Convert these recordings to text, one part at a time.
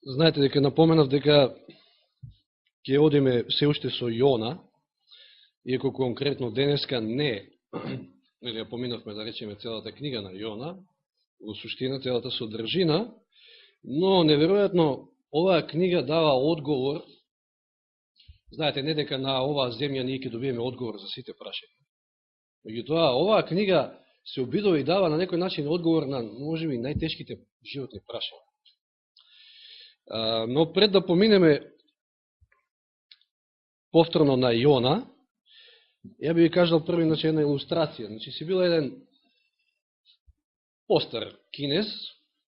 Знаете дека напоменав дека ќе одиме се уште со Јона, иако конкретно денеска не, или ја поминавме да речеме целата книга на Јона, во суштина целата содржина, но неверојатно оваа книга дава одговор. Знаете, не дека на оваа земја ние ќе добиеме одговор за сите прашања. Меѓутоа, оваа книга се обидува и дава на некој начин одговор на, можеби, најтешките животни прашања. Но пред да поминеме повторно на Јона, ја би ви кажал први, значи, една илустрација. Значи, си бил еден постар кинез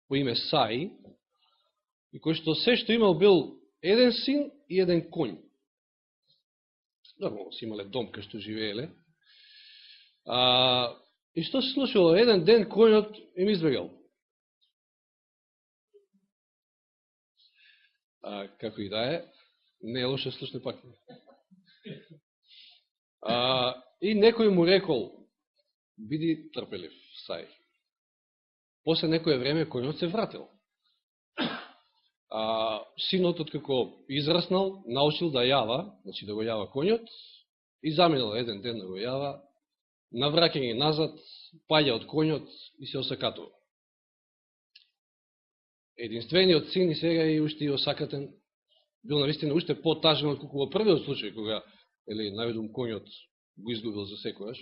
по име Саи, и кој што се што имал бил еден син и еден конј. Нормално си имале дом кај што живееле. И што се случило? Еден ден конјот им избегал. Како и да е, не е лошо слушне пак. И некој му рекол, биди трпелив, Сај. После некоје време конјот се вратил. Синот, откако израснал, научил да јава, значи да го јава конјот, и заминал еден ден да го јава, навраќање назад, паѓа од конјот и се осакатува. Единствениот син и сега и уште и осакатен, бил навистина уште потажен од колку во првиот случај, кога, наведум, конјот го изгубил за секојаш.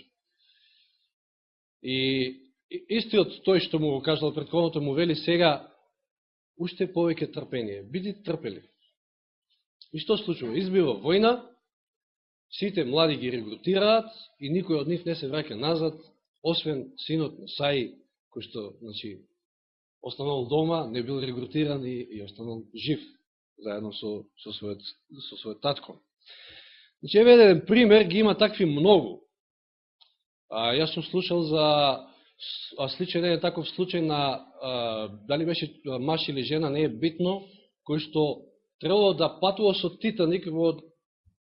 И истиот тој што му го кажал предходното му вели сега уште повеќе трпение, биди трпелив. И што случува? Избива војна, сите млади ги регрутираат и никој од нив не се враќа назад, освен синот на Саи, кој што, значи, останал дома, не бил регрутиран и останал жив, заедно со својот татко. Значи, еве еден пример, ги има такви многу. Јас сум слушал за сличен еден таков случај на, дали беше маж или жена, не е битно, кој што требало да патува со Титаник во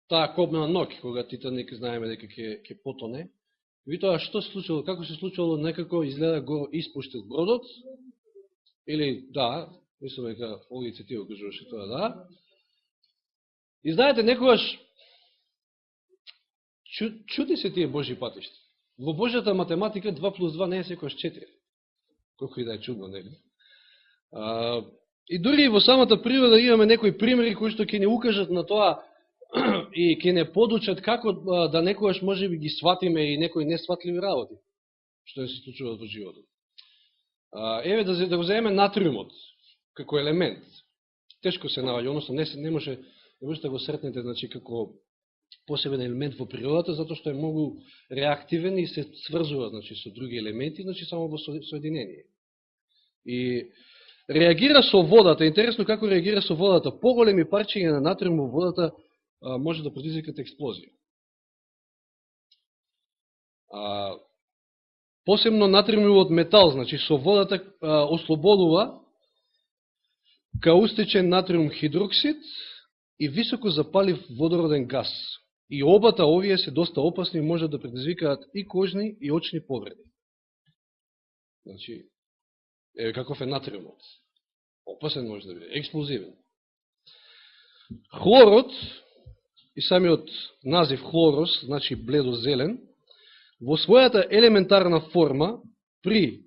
таа кобна ноќ, кога Титаник знаеме дека ќе потоне. И тоа што се случило, како се случило, некако изгледа го испуштил бродот, или да, мислам дека Олице ти го кажуваше тоа, да. И знаете, некогаш чуди се тие Божи патишта. Во Божјата математика 2 плюс 2 не е секојаш 4. Колко и да е чудно, нели? И дури и во самата природа имаме некои примери кои што ќе ни укажат на тоа и ќе не подучат како да некојаш може би ги сватиме и некои несватливи работи, што не се случуваат во животот. Еве да го земеме натриумот како елемент. Тешко се наоѓа, односно не може да го сретнете, значи, како посебен елемент во природата, затоа што е многу реактивен и се сврзува, значи, со други елементи, значи само во соединение. И реагира со водата. Интересно како реагира со водата. Поголеми парчиња на натриум во водата може да предизвикат експлозија. Посебно натриумовиот метал, значи со водата ослободува каустичен натриум хидроксид и високо запалив водороден газ. И обата овие се доста опасни и може да предизвикаат и кожни и очни повреди. Значи, еве каков е натриумот. Опасен може да биде, експлозивен. Хлорот, и самиот назив хлорос, значи бледозелен, во својата елементарна форма, при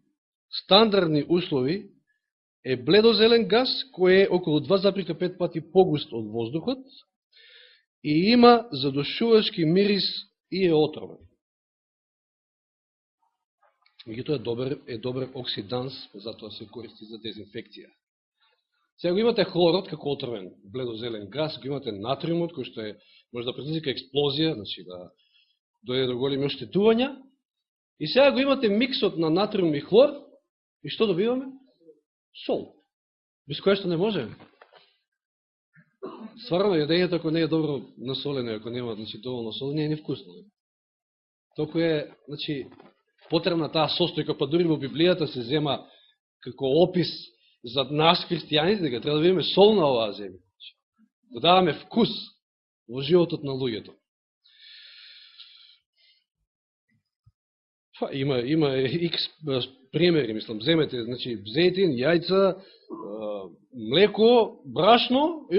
стандардни услови, е бледозелен газ, кој е околу 2,5 пати погуст од воздухот и има задушувачки мирис и е отровен. Меѓутоа е добар оксиданс, затоа се користи за дезинфекција. Сега го имате хлорот како отровен бледозелен газ, го имате натриумот, кој што може да предизвика експлозија, значи да дојде до големи оштетувања. И сега го имате миксот на натриум и хлор, и што добиваме? Сол. Без која што не може. Сварно, јадењето, ако не е добро насолено, ако нема, значи, доволно сол, не е невкусно. Толку е, значи, потребна таа состојка, па дури во Библијата се зема како опис за нас, христијаните, дека треба да видиме сол на оваа земја. Да даваме вкус во животот на луѓето. Има икс примери, мислам, земете, значи, зејтин, јајца, млеко, брашно, и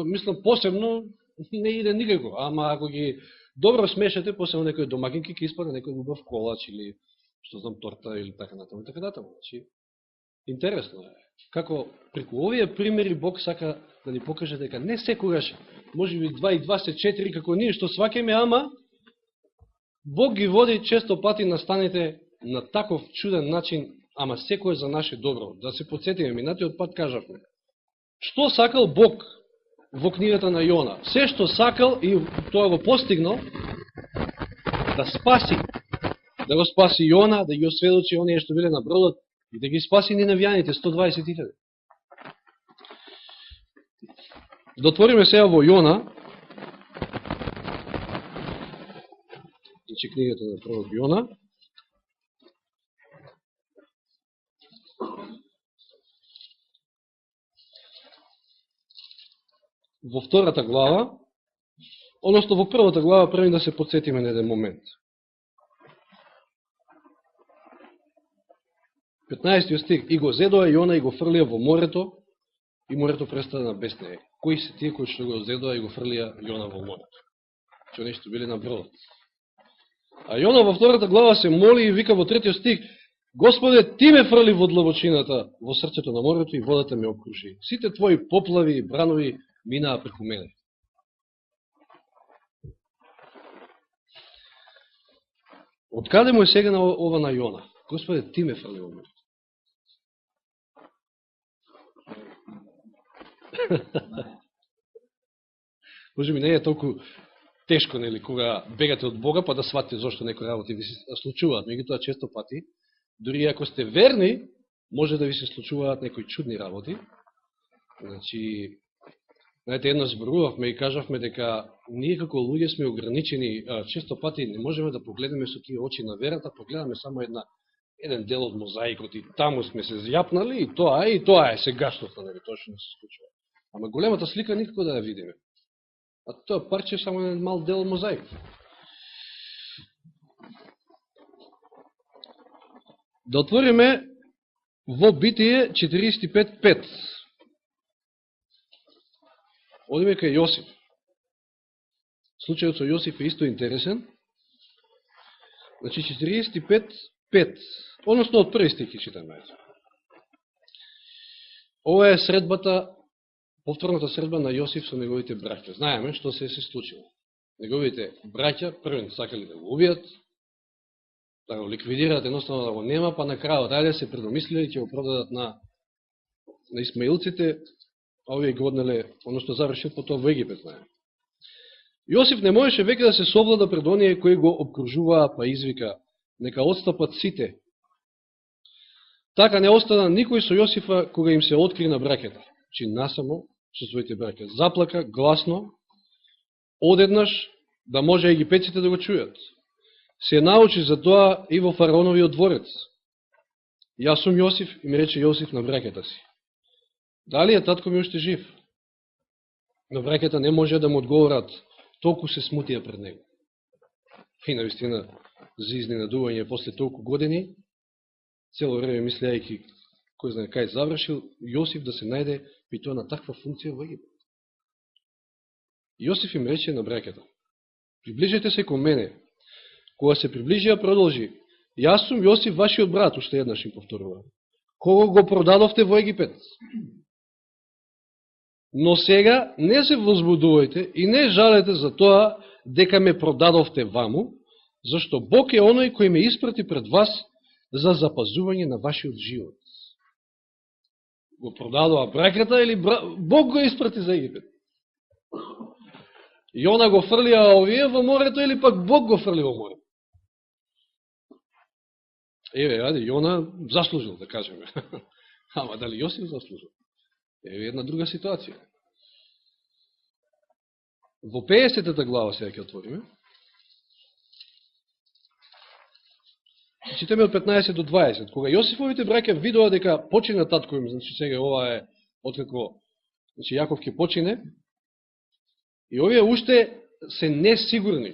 мислам, посебно не иде никако. Ама ако ги добро смешате, посебно некој домакинки, ќе испаде некој убав колач или, што знам, торта или така натаму и така натаму. Значи, интересно е. Како преку овие примери Бог сака да ни покаже дека не секогаш, може би 2 и 2 се 4, како ние што свакеме, ама Бог ги води често пати настаните на таков чуден начин, ама секој за наше добро. Да се подсетиме, минатиот пат кажавме. Што сакал Бог во книгата на Јона? Се што сакал и тоа го постигнал, да спаси, да го спаси Јона, да ги осведочи оние што биле на бродот и да ги спаси ниневјаните, 120.000. Да отвориме сега во Јона, значи книгата на пророк Јона, во втората глава, односно во првата глава, први да се подсетиме на еден момент. 15 стих. И го зедоа Јона и го фрлија во морето, и морето престана на беснење. Кои се тие кои што го зедоа и го фрлија Јона во морето? Што нешто биле на бродот. А Јона во втората глава се моли и вика во 3 стих: Господе, ти ме фрли во длабочината, во срцето на морето и водата ме окружи. Сите твои поплави и бранови минаа преку мене. Откаде му е сега на ова на Јона? Господе, ти ме фрли во морето. Може би не е толку тешко, нели, кога бегате од Бога, па да сватите зашто некои работи ви се случуваат. Меѓутоа, често пати, дури ако сте верни, може да ви се случуваат некои чудни работи. Значи, знаете, едно зборувавме и кажавме дека ние како луѓе сме ограничени, често пати не можеме да погледнеме со тие очи на верата, погледаме само еден дел од мозаикот и таму сме се зјапнали и тоа е сегашното, нели, тоа што не се случува. Ама големата слика никако да ја видиме. А тоа парче е само еден мал дел од мозаик. Да отвориме во Битие 45.5. Одиме кај Јосиф. Случајот со Јосиф е исто интересен. Значи 45.5. Односно од први стих читаме. Ова е средбата, повторната средба на Јосиф со неговите браќа. Знаеме што се случило. Неговите браќа првен сакали да го убијат, да го ликвидираат, едноставно да го нема, па на крајот ајде се предомислили ќе го продадат на Исмаилците, а овие го однеле, односно завршил потоа во Египет, знаеме. Јосиф не можеше веќе да се совлада пред оние кои го обкружуваа, па извика: нека отстапат сите. Така не остана никој со Јосифа кога им се откри на браќата. Чи насамо со своите браќа. Заплака гласно, одеднаш, да може египетците да го чујат. Се научи за тоа и во фараоновиот дворец. Јас сум Јосиф, и ми рече Јосиф на браќата си: дали е татко ми уште жив? Но браќата не може да му одговорат, толку се смутија пред него. И навистина, за изненадување после толку години, цело време мислејќи кој знае кај завршил, Јосиф да се најде при тоа на таква функција во Египет. Јосиф им рече на браќата: приближете се кон мене. Кога се приближија, продолжи: јас сум Јосиф, вашиот брат, уште еднаш им повторува, кого го продадовте во Египет. Но сега не се возбудувајте и не жалете за тоа дека ме продадовте ваму, зашто Бог е оној кој ме испрати пред вас за запазување на вашиот живот. Го продадува браќата или Бог го испрати за Египет? Јона го фрлија овие во морето или пак Бог го фрли во морето? Еве, ајде, Јона заслужил, да кажеме. Ама дали Јосиф заслужил? Еве една друга ситуација. Во 50-та глава сега ќе отвориме. Читаме од 15 до 20. Кога Јосифовите браќа видоа дека почина татко им, значи сега ова е откако значи Јаков ќе почине, и овие уште се несигурни.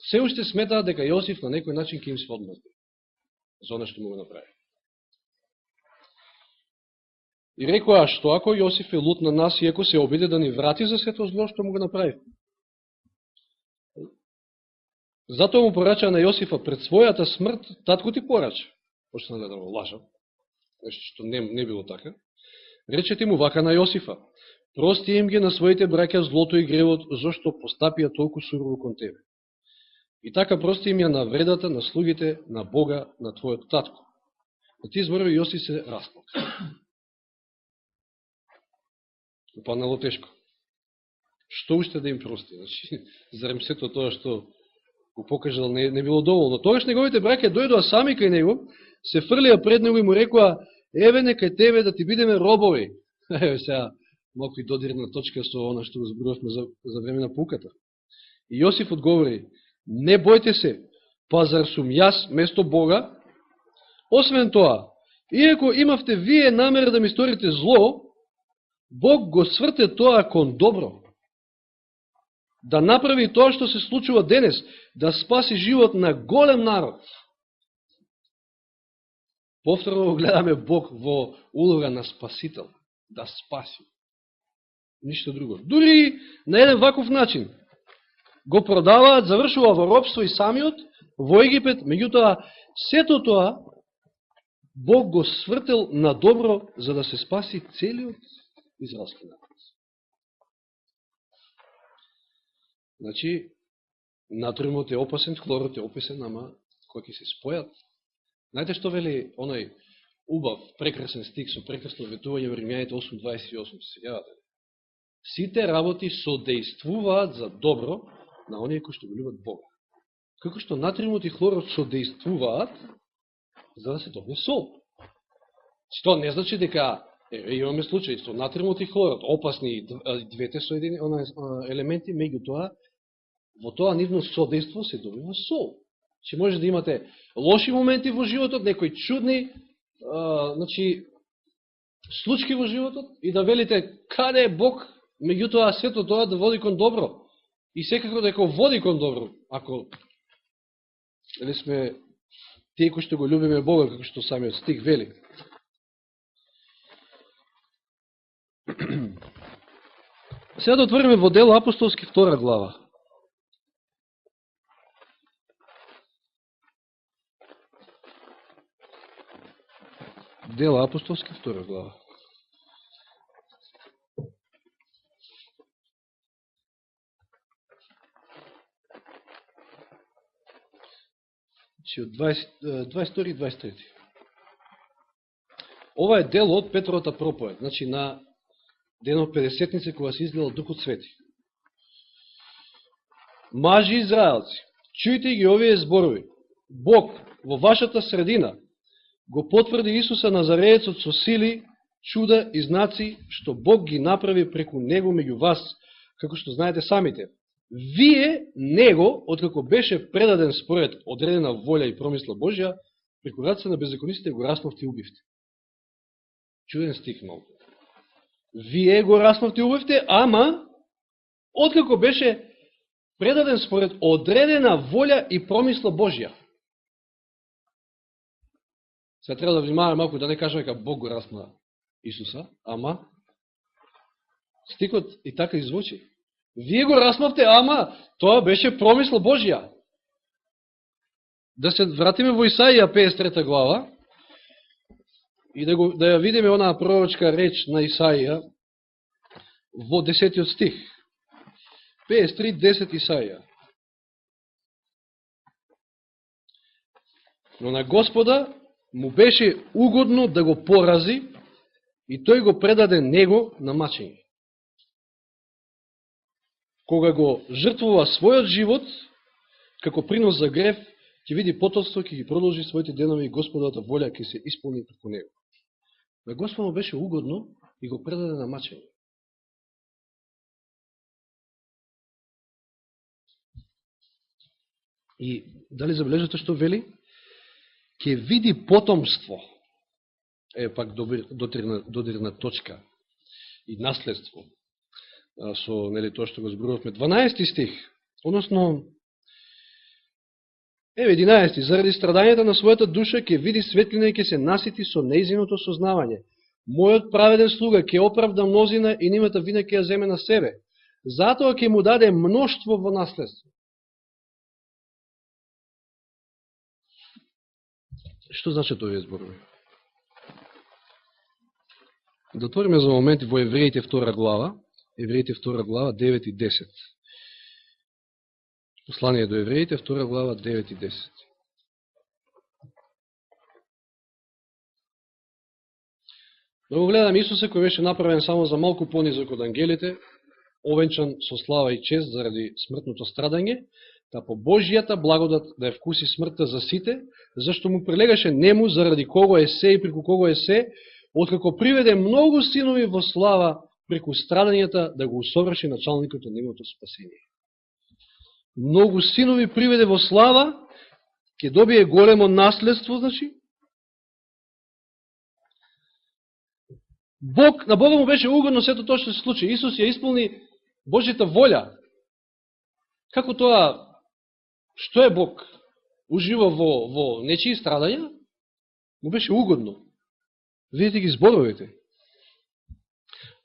Се уште сметаат дека Јосиф на некој начин ќе им се одмазди за она што му го направи. И рекоа, што ако Јосиф е лут на нас и ако се обиде да ни врати за сето зло што му го направи? Затоа му порача на Јосифа пред својата смрт, татко ти порача. Почна да го лажа, нешто што не било така. Речете му вака на Јосифа: прости им ги на своите браќа злото и гревот, зашто постапија толку сурово кон тебе. И така прости им ја навредата на слугите на Бога, на твојот татко. На тие зборови Јосиф се расплака. Упаднало тешко. Што уште да им прости? Значи, зарем сето тоа што го покажал не било доволно. Тогаш неговите браќа дојдоа сами кај него, се фрлија пред него и му рекоа: еве некај тебе да ти бидеме робови. Еве сега малко и додирна точка со она што го зборувавме за време на пуката. И Јосиф одговори: не бојте се, па зар сум јас место Бога? Освен тоа, иако имавте вие намера да ми сторите зло, Бог го сврте тоа кон добро. Да направи тоа што се случува денес, да спаси живот на голем народ. Повторно го гледаме Бог во улога на спасител, да спаси. Ништо друго. Дури на еден ваков начин. Го продаваат, завршува во робство и самиот во Египет, меѓутоа сето тоа Бог го свртел на добро за да се спаси целиот израелски народ. Значи, натриумот е опасен, хлорот е опасен, ама кој ќе се спојат. Знаете што вели оној убав, прекрасен стих со прекрасно ветување во Римјаните 8:28, се сеќавате? Сите работи содејствуваат за добро на оние кои што го љубат Бога. Како што натриумот и хлорот содејствуваат за да се добие сол. Што не значи дека имаме случаи со натриумот и хлорот, опасни и двете соедини елементи, меѓутоа во тоа нивно содејство се добива сол. Че може да имате лоши моменти во животот, некои чудни значи, случки во животот и да велите каде е Бог, меѓутоа сето тоа да води кон добро. И секако дека води кон добро, ако дали сме тие кои што го љубиме Бога, како што самиот стих вели. Сега да отвориме во Дело апостолски 2 глава. Дело апостолски 2 глава. Од 22 и 23. Ова е дел од Петровата проповед, значи на денот 50-ница кога се изгледал Духот Свети. Мажи израелци, чујте ги овие зборови. Бог во вашата средина го потврди Исуса Назареецот со сили, чуда и знаци, што Бог ги направи преку него меѓу вас, како што знаете самите. Вие него, откако беше предаден според одредена волја и промисла Божја, преку раците на беззаконистите го раснавте и убивте. Чуден стих малко. Вие го раснавте и убивте, ама откако беше предаден според одредена волја и промисла Божја. Сега треба да внимаваме малко да не кажаме дека Бог го расна Исуса, ама стикот и така извучи. Вие го раснавте, ама тоа беше промисла Божја. Да се вратиме во Исаија 53 глава и да ја видиме онаа пророчка реч на Исаија во 10 стих. 53:10 Исаија. Но на Господа му беше угодно да го порази и тој го предаде него на мачење. Кога го жртвува својот живот, како принос за грев, ќе види потомство, ќе ги продолжи своите денови и Господовата волја ќе се исполни преку него. На Господ му беше угодно и го предаде на мачење. И дали забележате што вели? Ќе види потомство. Пак додирна точка и наследство. Со тоа што го зборувавме. 12 стих, односно 11. Заради страдањата на својата душа ќе види светлина и ќе се насити со нејзиното сознавање. мојот праведен слуга ќе оправда мнозина и нимата вина ќе ја земе на себе. Затоа ќе му даде мноштво во наследство. Што значат овие зборови? Да отвориме за момент во Евреите 2 глава, Евреите 2 глава 9 и 10. Послание до Евреите 2 глава 9 и 10. Да го гледам Исуса, кој беше направен само за малку понизок од ангелите, овенчан со слава и чест заради смртното страдање, да по Божијата благодат да ја вкуси смртта за сите, зашто му прилегаше нему заради кого е се и преку кого е се, откако приведе многу синови во слава преку страдањата да го усоврши началникот од неговото спасение. Многу синови приведе во слава, ќе добие големо наследство, значи. На Бога му беше угодно сето тоа што се случи. Исус ја исполни Божјата волја. Како тоа, што е Бог? Ужива во нечии страдања? Му беше угодно. Видите ги зборовите.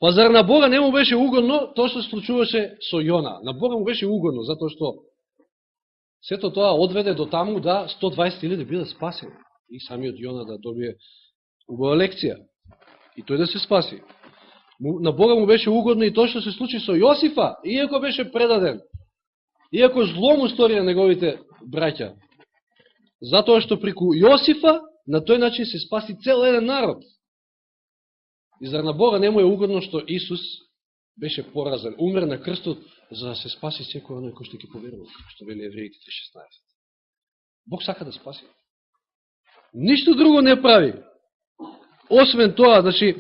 Па зар на Бога не му беше угодно тоа што се случуваше со Јона? На Бога му беше угодно, затоа што сето тоа одведе до таму да 120.000 бидат спасени. И самиот Јона да добие убава лекција. И тој да се спаси. На Бога му беше угодно и тоа што се случи со Јосифа, иако беше предаден. Иако зло му стори на неговите браќа. Затоа што преку Јосифа на тој начин се спаси цел еден народ. И зар на Бога не му е угодно што Исус беше поразен, умер на крстот, за да се спаси секој оној кој што ќе поверува, што вели Евреите 3.16. Бог сака да спаси. Ништо друго не прави. Освен тоа, значи,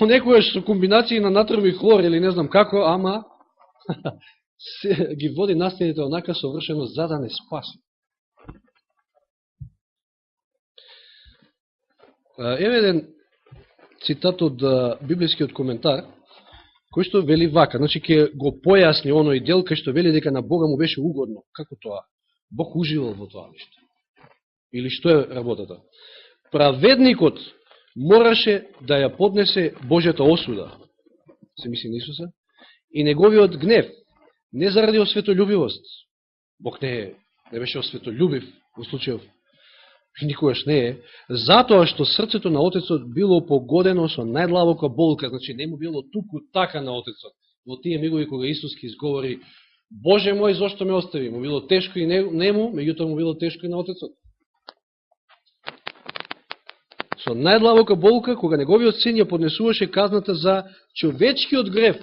понекојаш со комбинации на натров и хлор или не знам како, ама ги води настаните онака совршено за да не спаси. Еве еден цитат од библискиот коментар, кој што вели вака, значи ќе го појасни оној дел кај што вели дека на Бога му беше угодно. Како тоа? Бог уживал во тоа нешто. Или што е работата? Праведникот мораше да ја поднесе Божјата осуда, се мисли на Исуса, и неговиот гнев, не заради осветолюбивост. Бог не беше осветолюбив во случајов, никогаш не е, затоа што срцето на Отецот било погодено со најдлабока болка, значи не му било туку така на Отецот. Во тие мигови кога Исус ки изговори Боже мој, зошто ме остави? Му било тешко и нему, меѓутоа му било тешко и на Отецот. Со најдлабока болка, кога неговиот син ја поднесуваше казната за човечкиот грев.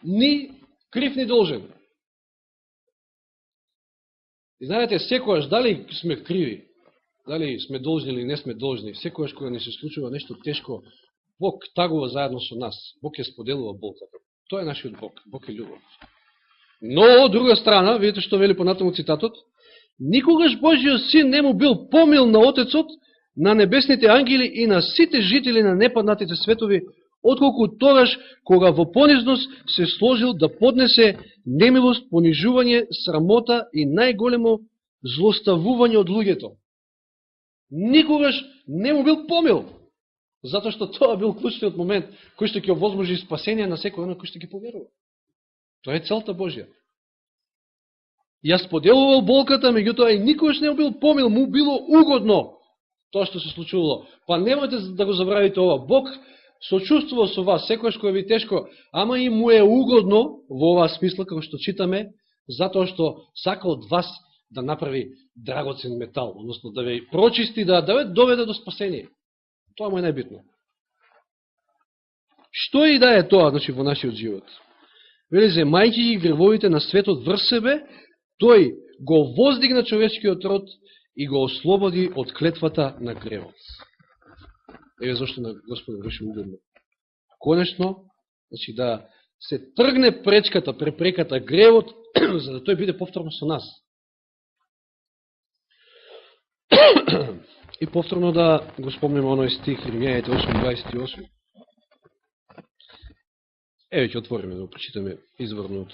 Ни крив, ни должен. И знаете, секојаш, дали сме криви, дали сме должни или не сме должни, секојаш кога ни се случува нешто тешко, Бог тагува заедно со нас. Бог ја споделува болката. Тој е нашиот Бог. Бог е љубов. Но, од друга страна, видите што вели понатаму цитатот, никогаш Божиот син не му бил помил на Отецот, на небесните ангели и на сите жители на непаднатите светови, отколку тогаш кога во понизност се сложил да поднесе немилост, понижување, срамота и најголемо злоставување од луѓето. Никогаш не му бил помил, затоа што тоа бил клучниот момент кој што ќе овозможи спасение на секој оној кој што ќе поверува. Тоа е целта Божја. Ја споделувал болката, меѓутоа и никогаш не му бил помил, му било угодно тоа што се случувало. Па немојте да го забравите ова. Бог сочувствува со вас, секојаш кој ви тешко, ама и му е угодно во оваа смисла, како што читаме, затоа што сака од вас да направи драгоцен метал, односно да ве прочисти, да ве доведе до спасение. Тоа му е најбитно. Што и да е тоа, значи, во нашиот живот? Вели, земајќи ги гревовите на светот врз себе, тој го воздигна човечкиот род и го ослободи од клетвата на гревот. Еве зашто на Господа беше угодно. Конечно, значи да се тргне пречката, препреката, гревот, за да тој биде повторно со нас. И повторно да го спомнеме оној стих, Римјаните 8.28. Еве ќе отвориме да го прочитаме изворно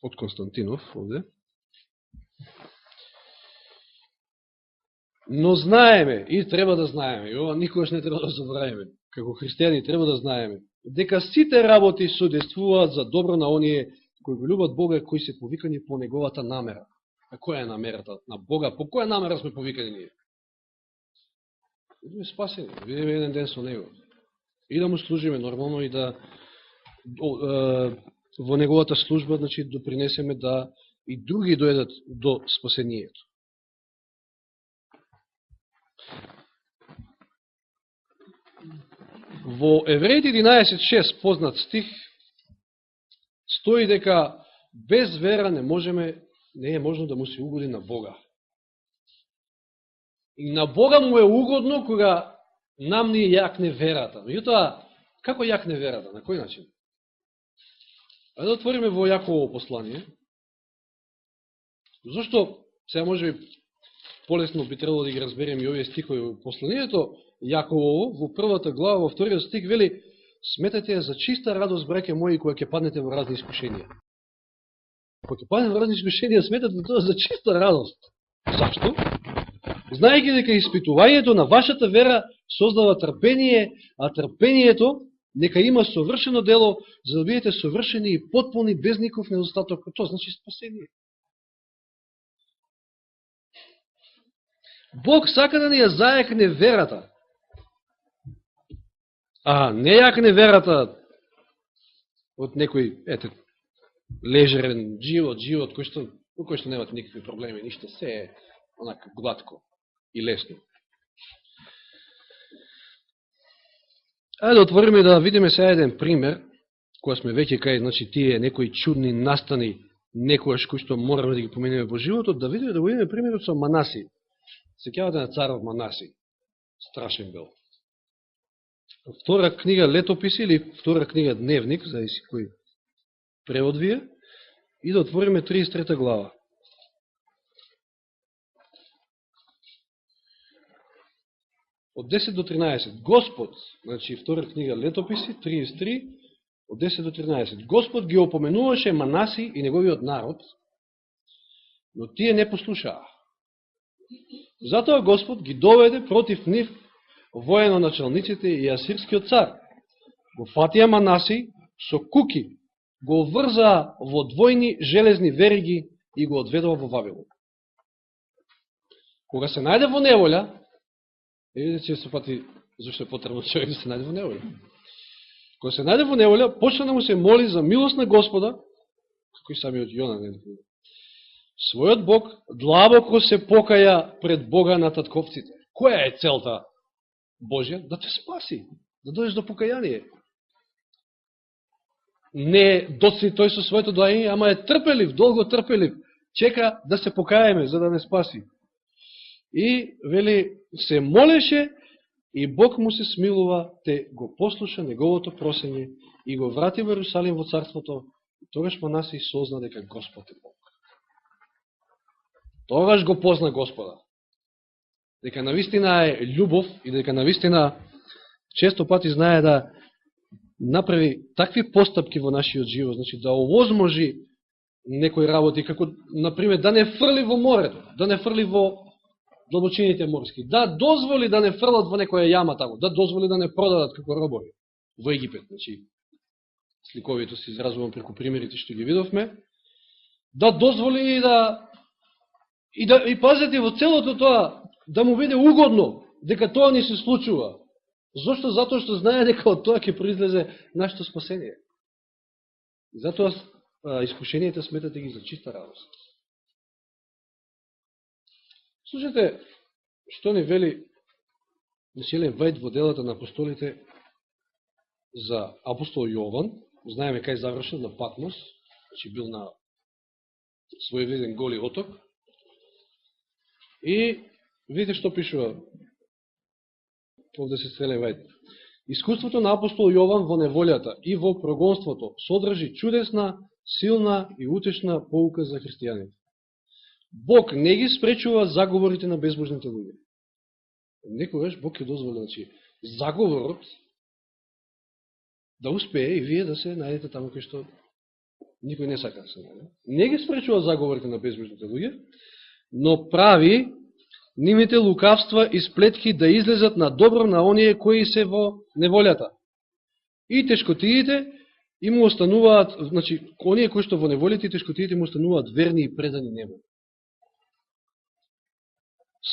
од Константинов овде. Но знаеме, и треба да знаеме, и ова никогаш не треба да забравиме, како христијани треба да знаеме, дека сите работи судействуваат за добро на оние кои го любат Бога и кои се повикани по неговата намера. А која е намерата на Бога? По која намера сме повикани ние? Да сме спасени, да видиме еден ден со Него. И да му служиме нормално и да во неговата служба, значи, допринесеме да и други дојдат до спасението. Во Евреите 11.6, познат стих, стои дека без вера не е можно да му се угоди на Бога. И на Бога му е угодно кога нам ни јакне верата. Меѓутоа, како јакне верата? На кој начин? Ајде да отвориме во Јаковово послание. Зошто сега може би полесно би требало да ги разбереме и овие стихови во посланието Јаковово, во првата глава, во вториот стих, вели: сметете за чиста радост, браќа мои, кога ќе паднете во разни искушенија. Кога ќе паднете во разни искушенија, сметате тоа за чиста радост. Зашто? Знаејќи дека испитувањето на вашата вера создава трпение, а трпението нека има совршено дело, за да бидете совршени и потполни без ников недостаток. Тоа значи спасение. Бог сака да ни ја зајакне верата. А не јакне верата од некој лежерен живот кој што немат никакви проблеми, ништо, се е онака гладко и лесно. Ајде да отвориме да видиме сега еден пример, која сме веќе кај, значи, тие некои чудни настани, некојаш кои што мораме да ги поминеме во животот, да видиме примерот со Манаси. Сеќавате на царот Манаси. Страшен бил. Втора книга Летописи или втора книга Дневник, зависи кој превод ви е, и да отвориме 33 глава. Од 10 до 13. Господ, значи втора книга Летописи, 33, од 10 до 13. Господ ги опоменуваше Манаси и неговиот народ, но тие не послушаа. Затоа Господ ги доведе против нив военоначалниците и асирскиот цар. Го фатија Манаси со куки, го врзаа во двојни железни вериги и го одведува во Вавилон. Кога се најде во неволја, видите че се пати зашто е потребно човек да се најде во неволја. Кога се најде во неволја, почна да му се моли за милост на Господа, како и самиот Јона, својот Бог длабоко се покаја пред Бога на татковците. Која е целта Божја? Да те спаси, да дојдеш до покаяние. Не доцни тој со своето доање, ама е трпелив, долго трпелив. Чека да се покаеме, за да не спаси. И, вели, се молеше и Бог му се смилува, те го послуша неговото просење и го врати во Иерусалим во царството. И тогаш Манаси созна дека Господ е Бог. Тогаш го позна Господа. Дека навистина е љубов и дека навистина често пати знае да направи такви постапки во нашиот живот, значи да овозможи некои работи, како, например, да не фрли во морето, да не фрли во длабочините морски, да дозволи да не фрлат во некоја јама таму, да дозволи да не продадат како робови во Египет, значи, сликовито се изразувам преку примерите што ги видовме, да дозволи и пазете во целото тоа, да му биде угодно дека тоа ни се случува. Зошто? Затоа што знае дека од тоа ќе произлезе нашето спасение. И затоа искушенијата сметате ги за чиста радост. Слушайте, што ни вели Елен Вајд во делата на апостолите за апостол Јован. Знаеме кај завршил на Патмос, значи бил на своевиден голи оток. И видите што пишува овде се Елен Вајд. Искуството на апостол Јован во неволјата и во прогонството содржи чудесна, силна и утешна поука за христијаните. Бог не ги спречува заговорите на безбожните луѓе. Некогаш Бог ќе дозволи, значи, заговорот да успее и вие да се најдете таму кај што никој не сака да се најде. Не ги спречува заговорите на безбожните луѓе, но прави нивните лукавства и сплетки да излезат на добро на оние кои се во неволјата. И тешкотиите и му остануваат, значи, оние кои што во неволите и тешкотиите му остануваат верни и предани небо.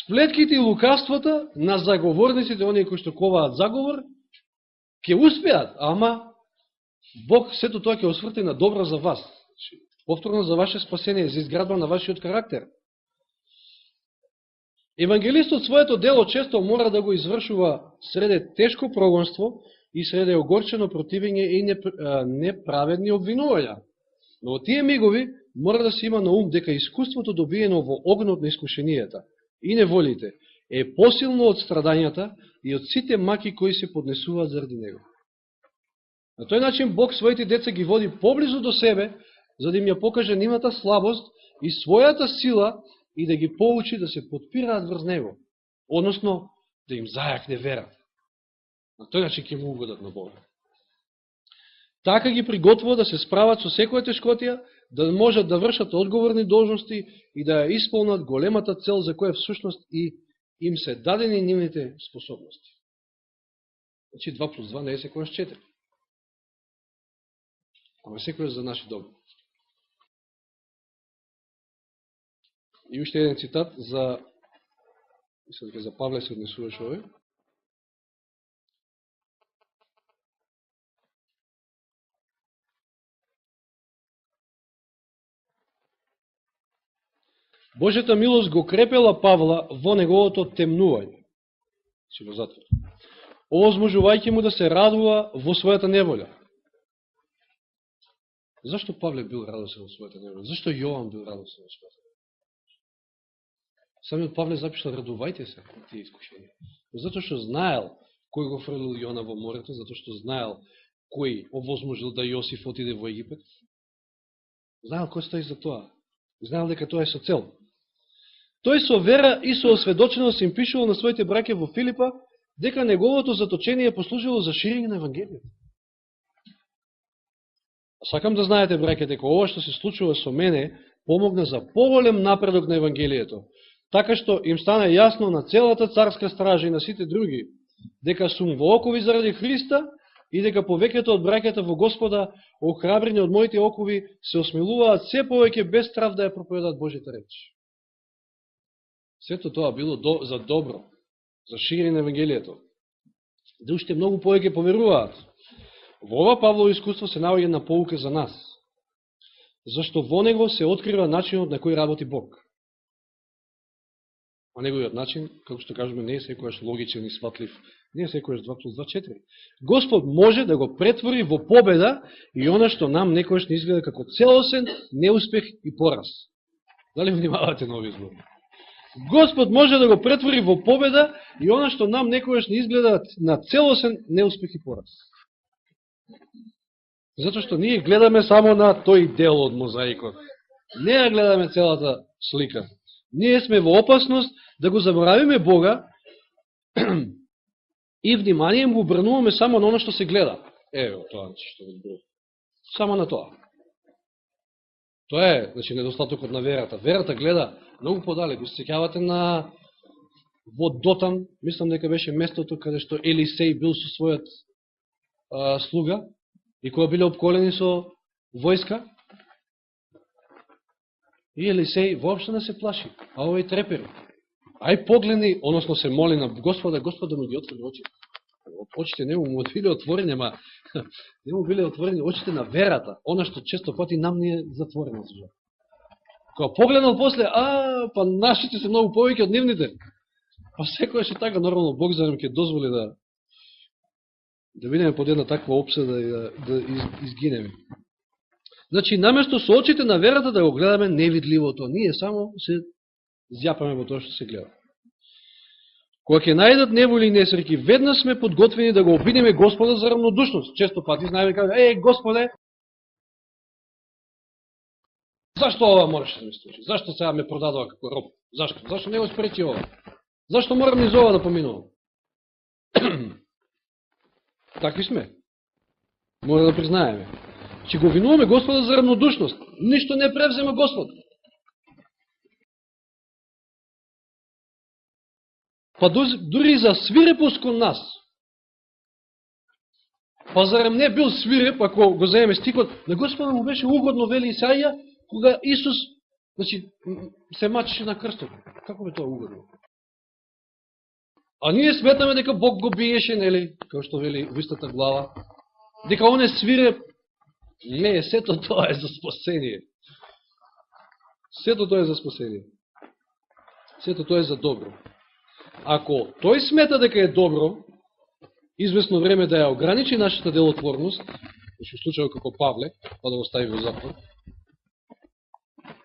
Сплетките и лукавствата на заговорниците, оние кои што коваат заговор, ќе успеат, ама Бог сето тоа ќе осврти на добро за вас. Повторно за ваше спасение, за изградба на вашиот карактер. Евангелистот своето дело често мора да го извршува среде тешко прогонство и среде огорчено противење и неправедни обвинувања. Но во тие мигови мора да се има на ум дека искуството добиено во огнот на искушенијата и неволите е посилно од страдањата и од сите маки кои се поднесуваат заради него. На тој начин Бог своите деца ги води поблизу до себе, за да им ја покаже нивната слабост и својата сила и да ги поучи да се подпираат врз него, односно да им зајакне вера. На тој начин ќе му угодат на Бога. Така ги приготвува да се справат со секоја тешкотија, да можат да вршат одговорни должности и да ја исполнат големата цел за која всушност и им се дадени нивните способности. Значи 2 плюс 2 не е секојаш 4. Ама секојаш за наши добри. И уште еден цитат за, мислам дека за Павле се однесуваш овој. Божјата милост го крепела Павла во неговото темнување, си во затвор, овозможувајќи му да се радува во својата неволја. Зашто Павле бил радосен во својата неволја? Зашто Јован бил радосен во својата неволја? Самиот Павле запишал: радувајте се на тие искушенија. Затоа што знаел кој го фрлил Јона во морето, затоа што знаел кој овозможил да Јосиф отиде во Египет. Знаел кој стои за тоа. Знаел дека тоа е со цел. Тој со вера и со осведоченост им пишувал на своите браќа во Филипа дека неговото заточение послужило за ширење на Евангелието. Сакам да знаете, браќа, дека ова што се случува со мене помогна за поголем напредок на Евангелието, така што им стана јасно на целата царска стража и на сите други дека сум во окови заради Христа и дека повеќето од браќата во Господа, охрабрени од моите окови, се осмелуваат се повеќе без страв да ја проповедат Божјата реч. Сето тоа било за добро, за ширење на Евангелието. Да уште многу повеќе поверуваат. Во ова Павлово искуство се наоѓа на поука за нас, зашто во него се открива начинот на кој работи Бог. А неговиот начин, како што кажеме, не е секојаш логичен и сватлив, не е секојаш 2 плюс 2 4. Господ може да го претвори во победа и она што нам некојаш не изгледа како целосен неуспех и пораз. Дали внимавате на овие зборови? Господ може да го претвори во победа и она што нам некојаш не изгледа на целосен неуспех и пораз. Затоа што ние гледаме само на тој дел од мозаикот. Не ја гледаме целата слика. Ние сме во опасност да го заборавиме Бога и внимание му обрнуваме само на оно што се гледа. Ево, тоа што го зборувам. Само на тоа. Тоа е, значи, недостатокот на верата. Верата гледа многу подалеку. Се сеќавате на во Дотан, мислам дека беше местото каде што Елисеј бил со својот слуга и кога биле обколени со војска. И Елисеј воопшто не се плаши, а овој трепери. Ај погледни, односно се моли на Господа, Господа му ги отвори очите. Очите не му биле отворени, ама не му биле отворени очите на верата, она што често пати нам не е затворено. Кога погледнал после, па нашите се многу повеќе од нивните. Па секојаш е така, нормално Бог зарем ќе дозволи да видиме под една таква опседа и да изгинеме. Значи, наместо со очите на верата да го гледаме невидливото, ние само се зјапаме во тоа што се гледа. Кога ќе најдат неволи и несреќи, веднаш сме подготвени да го обидеме Господа за равнодушност. Често пати знаеме кажа: Господе, зашто ова мораш да ми случи? Зашто сега ме продадува како роб? Зашто? Зашто не го спречи ова? Зашто морам низ ова да поминувам? Такви сме. Мора да признаеме. Че го винуваме Господа за равнодушност. Ништо не превзема Господ. па дури за свирепост кон нас. Па зарем не бил свиреп, ако го заеме стихот, на Господа му беше угодно, вели Исаија, кога Исус, значи, се мачеше на крстот. Како бе тоа угодно? А ние сметаме дека Бог го биеше, нели, како што вели во истата глава, дека он е свиреп. Не, сето тоа е за спасение. Сето тоа е за спасение. Сето тоа е за добро. Ако тој смета дека е добро, известно време да ја ограничи нашата делотворност, во случајот како Павле, па да го стави во затвор,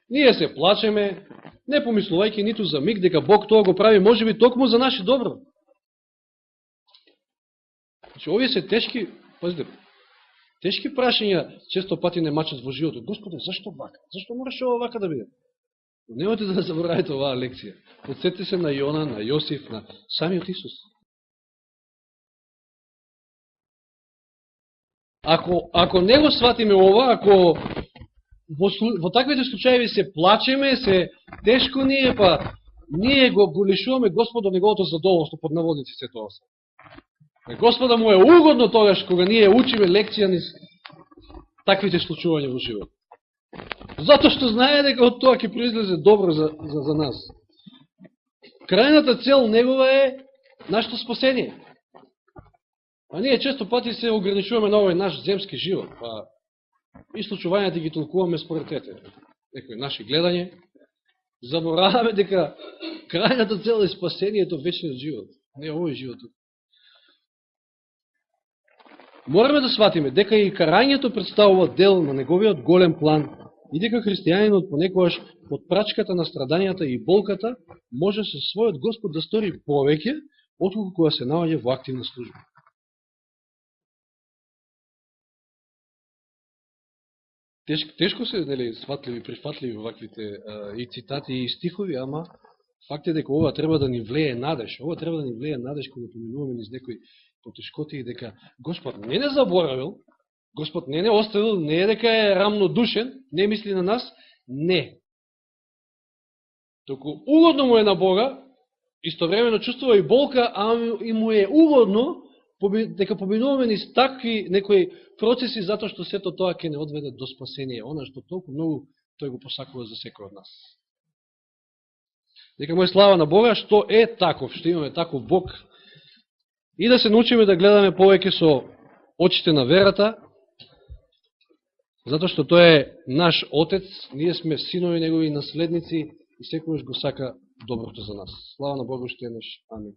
ние се плачеме, не помислувајќи ниту за миг дека Бог тоа го прави, може би токму за наше добро. Значи, овие се тешки, пазите, тешки прашања често пати не мачат во животот. Господе, зашто вака? Зашто мораше ова вака да биде? Немојте да заборавите оваа лекција. Подсетите се на Јона, на Јосиф, на самиот Исус. Ако не го сватиме ова, ако во таквите случаи се плачеме, се тешко ние, па ние го лишуваме Господа неговото задоволство под наводници се тоа. Господа му е угодно тогаш кога ние учиме лекција низ таквите случувања во живот. Затоа што знае дека од тоа ќе произлезе добро за нас. Крајната цел негова е нашето спасение. А ние често пати се ограничуваме на овој наш земски живот, па и случувањата ги толкуваме според некои наши гледање. Забораваме дека крајната цел е спасението, вечниот живот, не овој живот. Мораме да сватиме дека и карањето представува дел на неговиот голем план и дека христијанинот понекогаш под прачката на страдањата и болката може со својот Господ да стори повеќе отколку кога се наоѓа во активна служба. Тешко се, нели, сватливи, прифатливи ваквите и цитати и стихови, ама факт е дека ова треба да ни влее надеж. Ова треба да ни влее надеж кога поминуваме низ некои потешкоти и дека Господ не заборавил, Господ не оставил, не е дека е рамнодушен, не мисли на нас, не. Току угодно му е на Бога, истовремено чувствува и болка, а и му е угодно дека поминуваме низ такви некои процеси, затоа што сето тоа ќе не одведе до спасение, она што толку многу тој го посакува за секој од нас. Нека му е слава на Бога што е таков, што имаме таков Бог, и да се научиме да гледаме повеќе со очите на верата, затоа што тој е наш Отец, ние сме синови негови наследници и секојаш го сака доброто за нас. Слава на Бога што е наш. Амин.